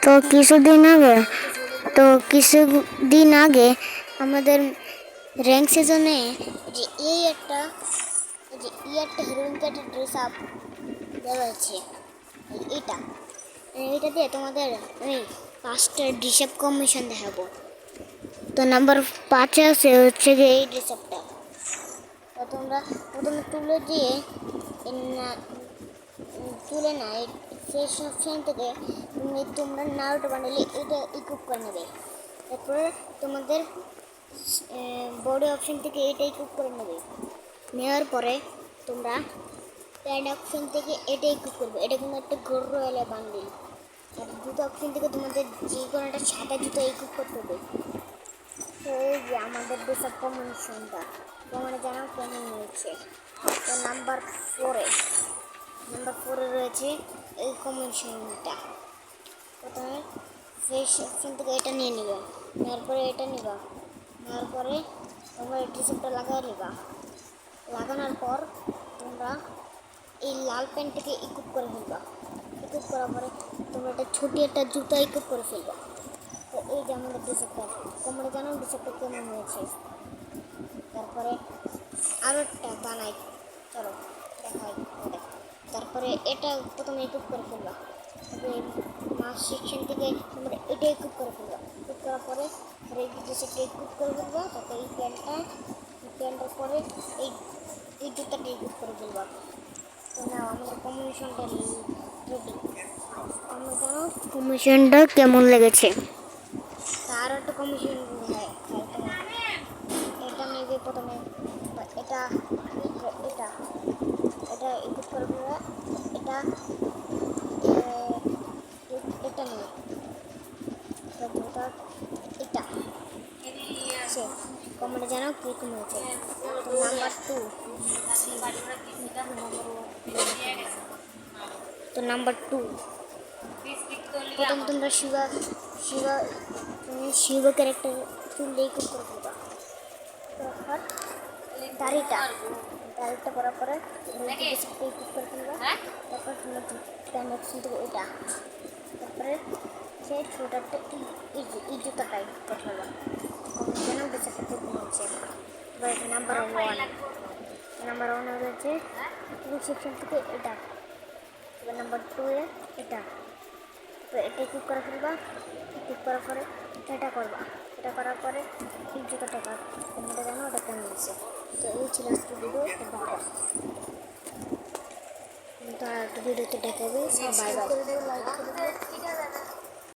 তো কিছুদিন আগে আমাদের র্যাঙ্ক সিজনে যে একটা হিরোইন ক্যাটের ড্রেস আপ দেওয়া হয়েছে। এটা দিয়ে তোমাদের আমি 5টা ড্রেস আপ কম্বিনেশন দেখাবো। তো নাম্বার 5-এ আছে হচ্ছে যে এই ড্রেস আপটা। তো তোমরা প্রথমে তুলে না ফ্রেশ অপশন থেকে তোমরা নারুটো বান্ডেলে এটা ইকুইপ করে নেবে। তারপরে তোমাদের বডি অপশন থেকে এটা ইকুইপ করে নেবে। নেওয়ার পরে তোমরা প্যাড অপশন থেকে এটা ইকুইপ করবে। এটা কিন্তু একটা গোল্ড রয়্যাল বান্ডেল। আর জুতো অপশন থেকে তোমাদের যে কোনো একটা সাদা জুতো ইকুইপ করতে হবে। তো এই যে আমাদের ড্রেসআপ কম্বিনেশনটা তোমরা জানাও কেমন হয়েছে। তো নাম্বার 4-এ রয়েছে এই কম্বিনেশনটা। প্রথমে ফ্রেশ অপশন থেকে এটা নিয়ে নিবে, নেওয়ার পরে এটা নিবা, নেওয়ার পরে তোমরা এই ড্রেসআপটা লাগাই নিবা। লাগানোর পর তোমরা এই লাল প্যান্টটাকে ইকুইপ করে ফেলবা। ইকুইপ করার পরে তোমরা একটা ছোট একটা জুতা ইকুইপ করে ফেলবা। তো এই যে আমাদের ড্রেসআপটা তোমরা জানো ড্রেসআপটা কেমন হয়েছে। তারপরে আরও একটা বানাই, চলো দেখাই। তারপরে এটা প্রথমে ইকুইপ করে ফেলবা। তারপরে মাস সেকশন থেকে তোমরা এটা ইকুইপ করে ফেলবা। ইকুইপ করার পরে এই ড্রেসআপটা ইকুইপ করে ফেলবা। তারপরে এই প্যান্টটার পরে এই জুতাটা ইকুইপ করে ফেলবা। তো না আমাদের কম্বিনেশনটা রেডি। আমরা জানো কম্বিনেশনটা কেমন লেগেছে। তার একটা কম্বিনেশন এটা নেবে প্রথমে। এটা ইকুইপ করে ফেলবা। এটা নেবে এটা সে কমেন্টে জানাও কীরকম হয়েছে। তো নাম্বার 2 প্রথম তোমরা শিবা ক্যারেক্টার চুলটা ইকুইপ করে ফেলবা। তারপর দাড়িটা করার পরে ইকুইপ করে ফেলবা। তারপর তোমরা প্যান্ট অপশন থেকে এটা, তারপরে সেই ছোটাটা এই জুতাটা ইকুইপ করে ফেলবা। যেন বেচারটা কীরকম হচ্ছে। এবার নাম্বার 1 রয়েছে সেকশন থেকে এটা। এবার নাম্বার 2-এ এটা। তো এটা ইকুইপ করে ফেলবা। ইকুইপ করার পরে এটা করবা। এটা করার পরে এই জুতোটা কর। তোমরা জানো ওটা কেমন হয়েছে। তো এই ছিল আজকে ভিডিও। তো আর একটা ভিডিওতে দেখাবে। Bye bye.